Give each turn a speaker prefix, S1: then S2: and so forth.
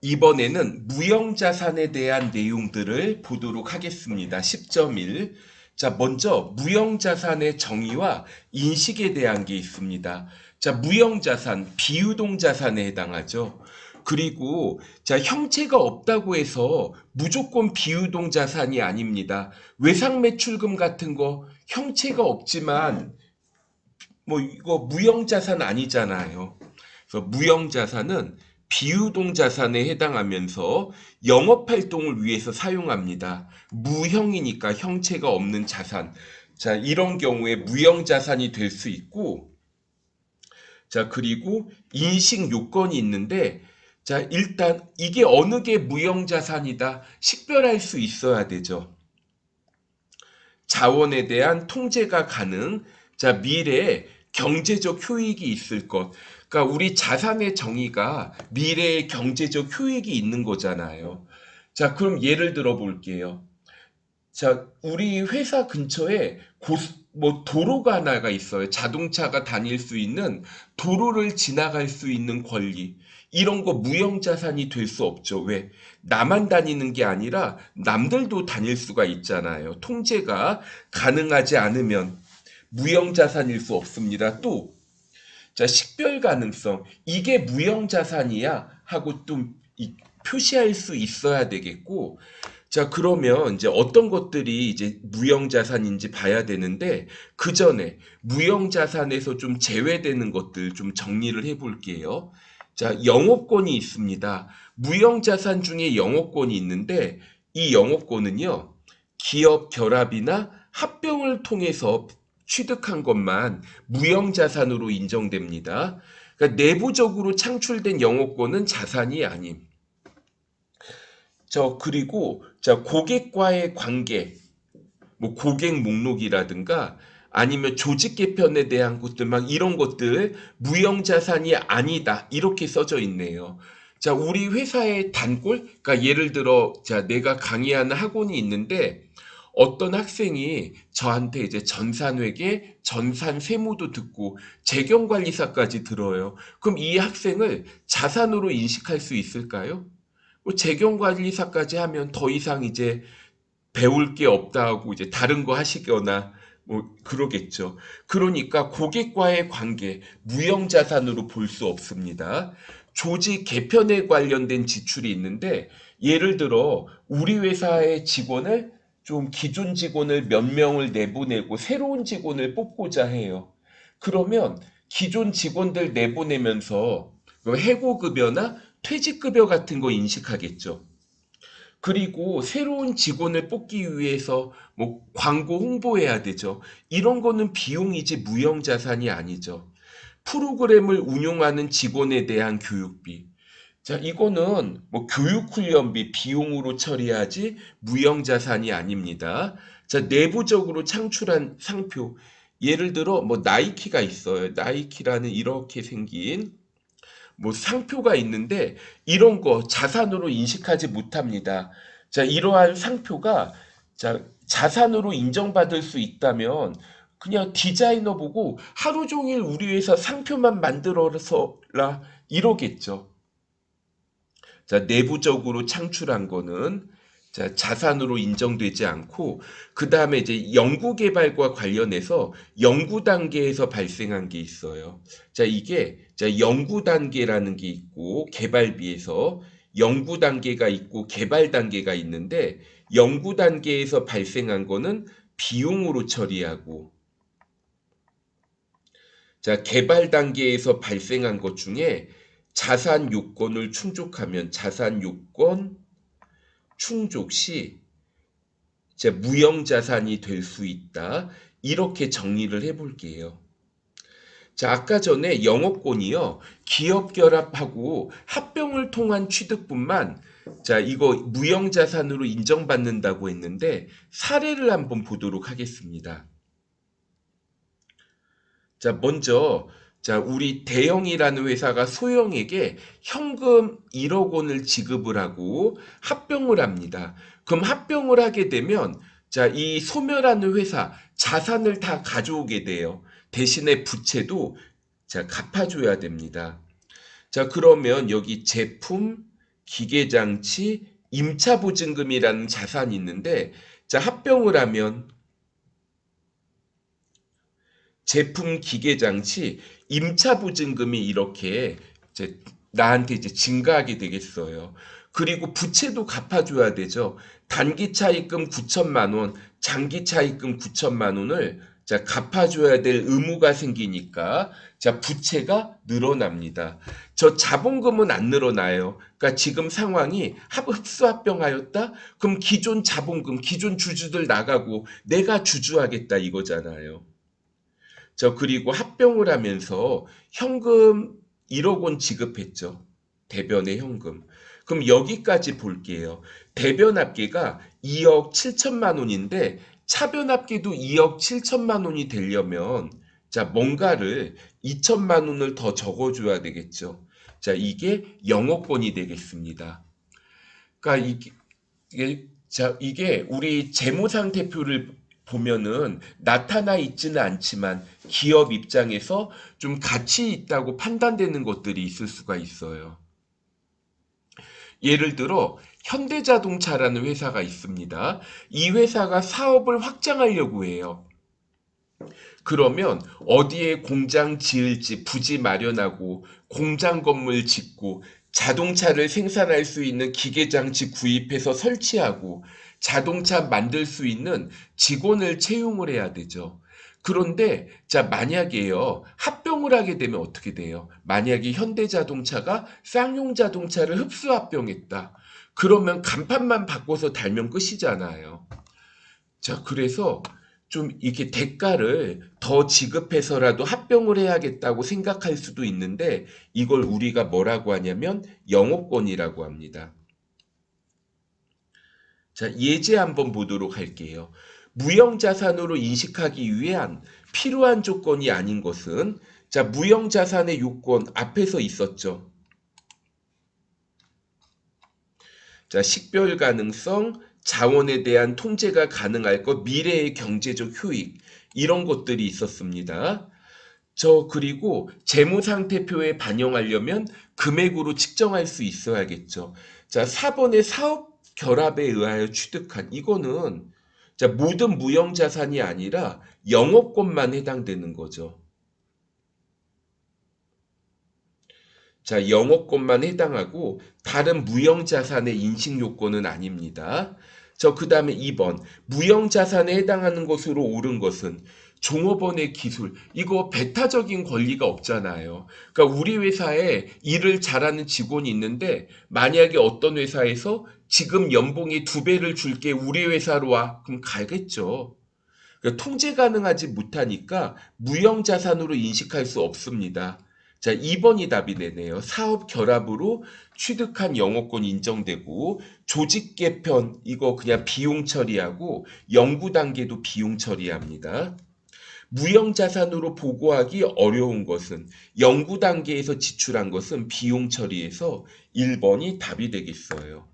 S1: 이번에는 무형자산에 대한 내용들을 보도록 하겠습니다. 10.1. 자, 먼저 무형자산의 정의와 인식에 대한 게 있습니다. 자, 무형자산, 비유동자산에 해당하죠. 그리고 자, 형체가 없다고 해서 무조건 비유동자산이 아닙니다. 외상매출금 같은 거 형체가 없지만 뭐 이거 무형자산 아니잖아요. 그래서 무형자산은 비유동자산에 해당하면서 영업활동을 위해서 사용합니다. 무형이니까 형체가 없는 자산. 자, 이런 경우에 무형자산이 될 수 있고, 자, 그리고 인식 요건이 있는데, 자, 일단 이게 어느 게 무형자산이다 식별할 수 있어야 되죠. 자원에 대한 통제가 가능. 자, 미래에 경제적 효익이 있을 것. 그러니까 우리 자산의 정의가 미래에 경제적 효익이 있는 거잖아요. 자, 그럼 예를 들어 볼게요. 자, 우리 회사 근처에 뭐 도로가 하나가 있어요. 자동차가 다닐 수 있는 도로를 지나갈 수 있는 권리. 이런 거 무형자산이 될 수 없죠. 왜? 나만 다니는 게 아니라 남들도 다닐 수가 있잖아요. 통제가 가능하지 않으면 무형자산일 수 없습니다. 또, 자, 식별 가능성. 이게 무형자산이야 하고 또 표시할 수 있어야 되겠고, 자, 그러면 이제 어떤 것들이 이제 무형자산인지 봐야 되는데, 그 전에 무형자산에서 좀 제외되는 것들 좀 정리를 해 볼게요. 자, 영업권이 있습니다. 무형자산 중에 영업권이 있는데, 이 영업권은요, 기업 결합이나 합병을 통해서 취득한 것만 무형자산으로 인정됩니다. 그러니까 내부적으로 창출된 영업권은 자산이 아님. 그리고 고객과의 관계, 뭐 고객 목록이라든가 아니면 조직 개편에 대한 것들 막 이런 것들 무형자산이 아니다 이렇게 써져 있네요. 자, 우리 회사의 단골, 그러니까 예를 들어 자 내가 강의하는 학원이 있는데 어떤 학생이 저한테 이제 전산회계, 전산 세무도 듣고 재경관리사까지 들어요. 그럼 이 학생을 자산으로 인식할 수 있을까요? 뭐 재경관리사까지 하면 더 이상 이제 배울 게 없다 하고 이제 다른 거 하시거나 뭐 그러겠죠. 그러니까 고객과의 관계, 무형자산으로 볼 수 없습니다. 조직 개편에 관련된 지출이 있는데 예를 들어 우리 회사의 직원을 좀 기존 직원을 몇 명을 내보내고 새로운 직원을 뽑고자 해요. 그러면 기존 직원들 내보내면서 해고급여나 퇴직급여 같은 거 인식하겠죠. 그리고 새로운 직원을 뽑기 위해서 뭐 광고 홍보해야 되죠. 이런 거는 비용이지 무형자산이 아니죠. 프로그램을 운용하는 직원에 대한 교육비. 자, 이거는 뭐 교육훈련비 비용으로 처리하지 무형자산이 아닙니다. 자, 내부적으로 창출한 상표. 예를 들어 뭐 나이키가 있어요. 나이키라는 이렇게 생긴 뭐 상표가 있는데 이런 거 자산으로 인식하지 못합니다. 자, 이러한 상표가 자산으로 인정받을 수 있다면 그냥 디자이너 보고 하루 종일 우리 회사 상표만 만들어서라 이러겠죠. 자, 내부적으로 창출한 거는 자산으로 인정되지 않고 그 다음에 이제 연구 개발과 관련해서 연구 단계에서 발생한 게 있어요. 자, 이게 연구 단계라는 게 있고 개발비에서 연구 단계가 있고 개발 단계가 있는데 연구 단계에서 발생한 거는 비용으로 처리하고 자, 개발 단계에서 발생한 것 중에 자산 요건을 충족하면 자산 요건 충족 시 무형자산이 될 수 있다. 이렇게 정리를 해볼게요. 자, 아까 전에 영업권이요. 기업 결합하고 합병을 통한 취득뿐만 이거 무형자산으로 인정받는다고 했는데 사례를 한번 보도록 하겠습니다. 자, 먼저 우리 대영이라는 회사가 소영에게 현금 1억 원을 지급을 하고 합병을 합니다. 그럼 합병을 하게 되면 이 소멸하는 회사 자산을 다 가져오게 돼요. 대신에 부채도 갚아줘야 됩니다. 자, 그러면 여기 제품, 기계장치, 임차보증금이라는 자산이 있는데, 자, 합병을 하면 제품, 기계장치, 임차보증금이 이렇게 이제 나한테 이제 증가하게 되겠어요. 그리고 부채도 갚아줘야 되죠. 단기 차입금 9천만 원, 장기 차입금 9천만 원을 자, 갚아줘야 될 의무가 생기니까 자, 부채가 늘어납니다. 저 자본금은 안 늘어나요. 그러니까 지금 상황이 흡수합병하였다? 그럼 기존 자본금, 기존 주주들 나가고 내가 주주하겠다 이거잖아요. 그리고 합병을 하면서 현금 1억 원 지급했죠. 대변의 현금. 그럼 여기까지 볼게요. 대변 합계가 2억 7천만 원인데 차변 합계도 2억 7천만 원이 되려면 자, 뭔가를 2천만 원을 더 적어줘야 되겠죠. 자, 이게 영업권이 되겠습니다. 그러니까 이게 우리 재무상태표를 보면은 나타나 있지는 않지만 기업 입장에서 좀 가치 있다고 판단되는 것들이 있을 수가 있어요. 예를 들어 현대자동차라는 회사가 있습니다. 이 회사가 사업을 확장하려고 해요. 그러면 어디에 공장 지을지 부지 마련하고 공장 건물 짓고 자동차를 생산할 수 있는 기계장치 구입해서 설치하고 자동차 만들 수 있는 직원을 채용을 해야 되죠. 그런데 자 만약에요 합병을 하게 되면 어떻게 돼요? 만약에 현대자동차가 쌍용 자동차를 흡수 합병했다. 그러면 간판만 바꿔서 달면 끝이잖아요. 자, 그래서 좀 이렇게 대가를 더 지급해서라도 합병을 해야겠다고 생각할 수도 있는데 이걸 우리가 뭐라고 하냐면 영업권이라고 합니다. 자, 예제 한번 보도록 할게요. 무형자산으로 인식하기 위한 필요한 조건이 아닌 것은 자, 무형자산의 요건 앞에서 있었죠. 자, 식별 가능성, 자원에 대한 통제가 가능할 것, 미래의 경제적 효익 이런 것들이 있었습니다. 그리고 재무상태표에 반영하려면 금액으로 측정할 수 있어야겠죠. 자, 4번의 사업 결합에 의하여 취득한 이거는 자, 모든 무형자산이 아니라 영업권만 해당되는 거죠. 자, 영업권만 해당하고 다른 무형자산의 인식요건은 아닙니다. 그 다음에 2번 무형자산에 해당하는 것으로 옳은 것은 종업원의 기술 이거 배타적인 권리가 없잖아요. 그러니까 우리 회사에 일을 잘하는 직원이 있는데 만약에 어떤 회사에서 지금 연봉이 2배를 줄게 우리 회사로 와 그럼 가겠죠. 그러니까 통제 가능하지 못하니까 무형자산으로 인식할 수 없습니다. 자, 2번이 답이 되네요. 사업 결합으로 취득한 영업권 인정되고 조직 개편 이거 그냥 비용 처리하고 연구 단계도 비용 처리합니다. 무형자산으로 보고하기 어려운 것은 연구 단계에서 지출한 것은 비용 처리해서 1번이 답이 되겠어요.